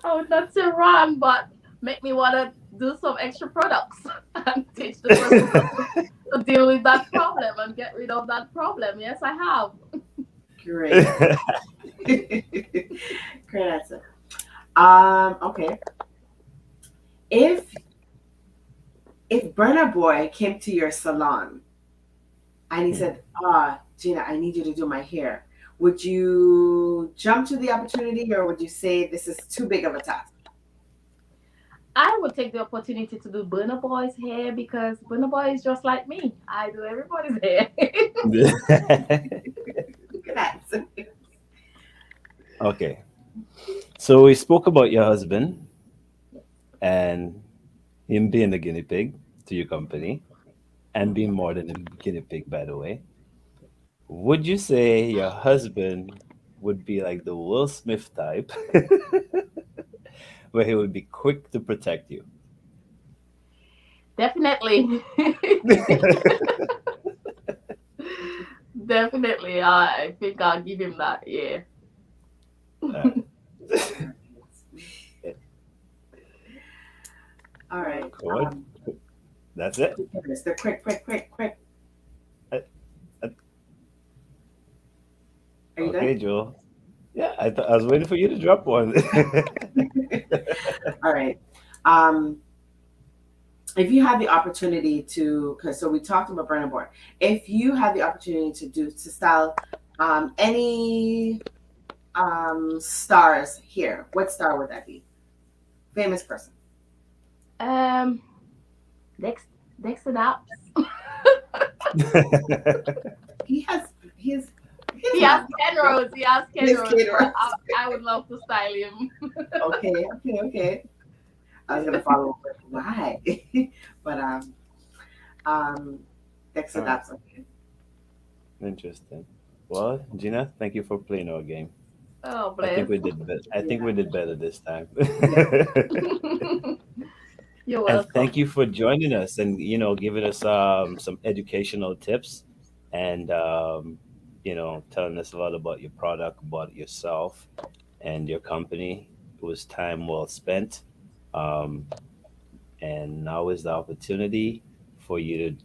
I would not say run, but make me want to do some extra products and teach the person to deal with that problem and get rid of that problem. Yes, I have. Great. Great answer. Okay. If Burna Boy came to your salon and he Hmm. said, Gina, I need you to do my hair, would you jump to the opportunity or would you say this is too big of a task? I would take the opportunity to do Burna Boy's hair because Burna Boy is just like me. I do everybody's hair. Look at that. Okay. So we spoke about your husband and him being the guinea pig to your company and being more than a guinea pig, by the way. Would you say your husband would be like the Will Smith type, where he would be quick to protect you? Definitely. Definitely. I think I'll give him that. Yeah. Uh, All right. Good. That's it. The quick, quick, quick, quick. Uh, uh, Are you done? Okay, Joel. Yeah, I was waiting for you to drop one. All right. Um, if you had the opportunity to, because so we talked about Burna Boy, if you had the opportunity to style any stars here, what star would that be? Famous person. Um, next, next it up. He has he's He has Ken Rose. He has Ken Miss Rose. Caterer. I would love to style him. Okay, okay, okay. I was gonna follow up with why, but um, Dexter All right, Dobson. interesting. Well, Gina, thank you for playing our game. Oh, I think bless. we did better. I think Yeah, we did better this time. yeah. You're And welcome. thank you for joining us and giving us some educational tips and telling us a lot about your product, about yourself and your company. It was time well spent. Um, and now is the opportunity for you to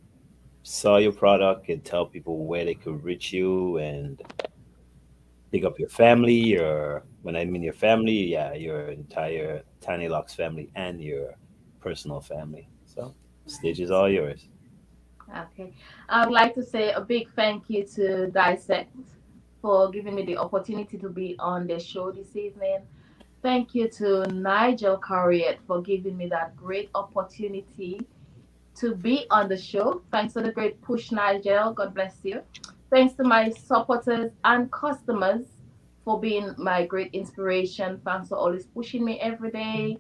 sell your product and tell people where they could reach you and pick up your family, your when I mean your family, yeah, your entire Tiny Locks family and your personal family. So stage is all yours. Okay. I would like to say a big thank you to Dissect for giving me the opportunity to be on the show this evening. Thank you to Nigel Corriett for giving me that great opportunity to be on the show. Thanks for the great push, Nigel. God bless you. Thanks to my supporters and customers for being my great inspiration. Thanks for always pushing me every day.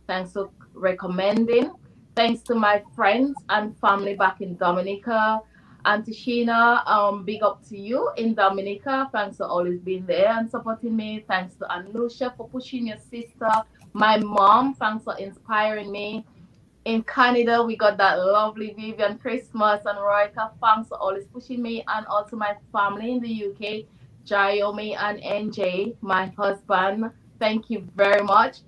Thanks for recommending. Thanks to my friends and family back in Dominica. Auntie Sheena, big up to you in Dominica. Thanks for always being there and supporting me. Thanks to Anusha for pushing your sister. My mom, thanks for inspiring me. In Canada, we got that lovely Vivian Christmas and Royka. Thanks for always pushing me, and also my family in the UK, Jayomi and NJ, my husband. Thank you very much.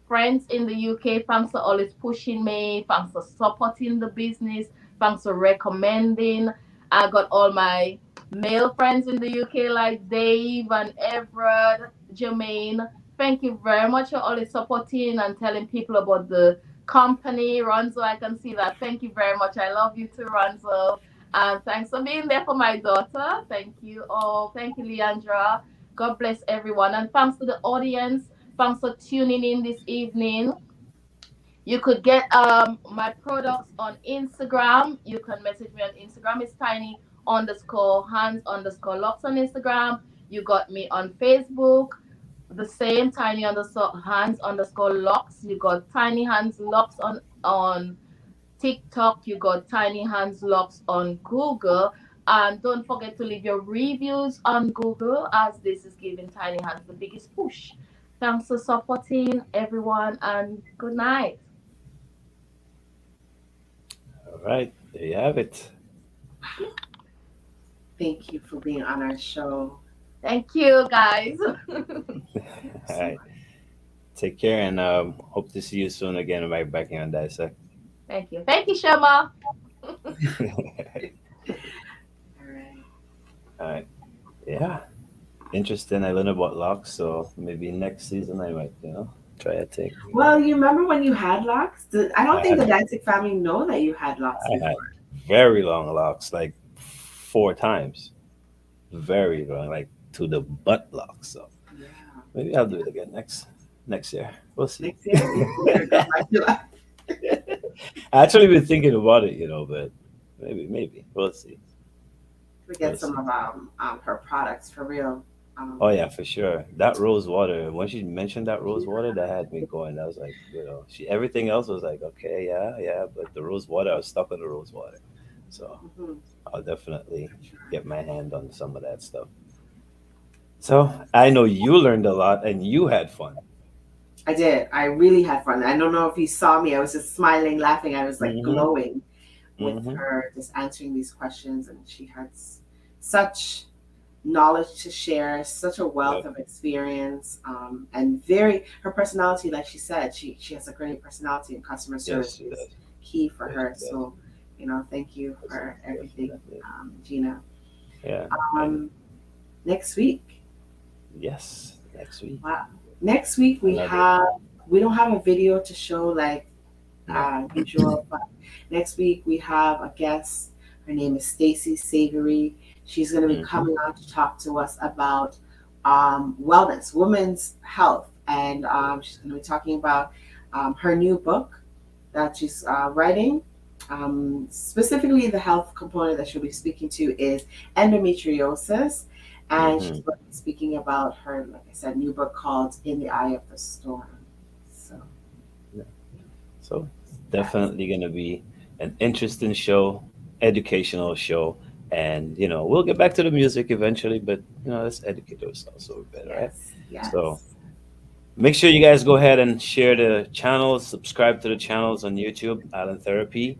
Friends in the UK, thanks for always pushing me. Thanks for supporting the business. Thanks for recommending. I got all my male friends in the UK like Dave and Everett, Jermaine. Thank you very much for always supporting and telling people about the company, Ronzo. I can see that. Thank you very much. I love you too, Ronzo. And thanks for being there for my daughter. Thank you. Oh, thank you, Leandra. God bless everyone. And thanks to the audience. Thanks for tuning in this evening. You could get my products on Instagram. You can message me on Instagram. It's tiny underscore hands underscore locks on Instagram. You got me on Facebook, the same tiny underscore hands underscore locks. You got tiny hands locks on TikTok. You got tiny hands locks on Google. And don't forget to leave your reviews on Google as this is giving Tiny Hands the biggest push. Thanks for supporting everyone and good night. All right, there you have it. Thank you for being on our show. Thank you, guys. All right, take care and hope to see you soon again right back here on Dissect. Thank you. Thank you, Shema. All right. All right, yeah, interesting. I learned about locks, so maybe next season I might. Try a take. Well, you remember when you had locks? I don't I think had the Dissect family know that you had locks I had before. very long locks, like 4 times. Very long, like to the butt locks. So Yeah. maybe I'll do it again next year. We'll see. Next year, you better go back to that. I actually been thinking about it, but maybe we'll see. We get We'll some see. of her products for real. Oh Um, yeah, for sure. That rose water. When she mentioned that rose water, that had me going. I was like, she everything else was like, okay, yeah, yeah, but the rose water, I was stuck on the rose water. So mhm. I'll definitely get my hand on some of that stuff. So I know you learned a lot and you had fun. I did. I really had fun. I don't know if you saw me. I was just smiling, laughing. I was like Mm-hmm. glowing with Mm-hmm. her, just answering these questions. And she had such knowledge to share, such a wealth Yep. of experience, and her personality, like she said, she has a great personality, and customer Yes, service she is does. key for Yes, her. she does. So, thank you for everything, Definitely. Gina. Yeah. And Um, Next week, yes, next week. wow. Next week Another we don't have a video to show like no. usual, but next week we have a guest. Her name is Stacy Savory. She's going to be Mm-hmm. coming on to talk to us about wellness, women's health, and she's going to be talking about her new book that she's writing. Specifically, the health component that she'll be speaking to is endometriosis, and Mm-hmm. she's going to be speaking about her, like I said, new book called "In the Eye of the Storm." So Yeah. So that's definitely gonna be an interesting show, educational show. And we'll get back to the music eventually, but let's educate ourselves a little bit, all right? yes, So yes. make sure you guys go ahead and share the channels, subscribe to the channels on YouTube, Island Therapy.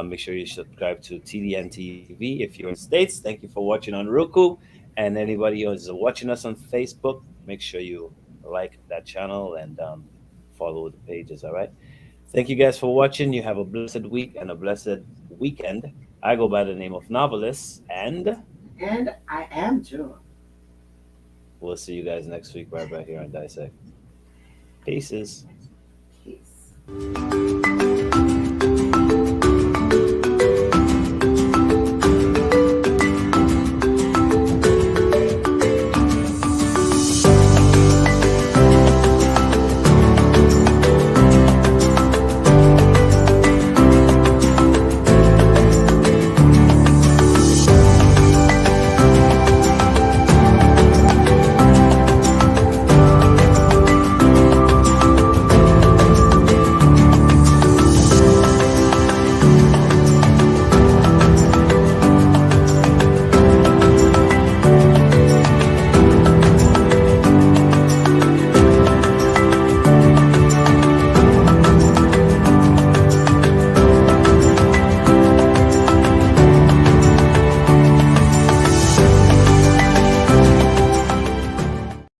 Make sure you subscribe to TDN TV if you're in the States. Thank you for watching on Roku. And anybody who's watching us on Facebook, make sure you like that channel and follow the pages, all right? Thank you guys for watching. You have a blessed week and a blessed weekend. I go by the name of Novelist, and And I am Jewel. we'll see you guys next week right back here on Dissect. Pieces. Peace.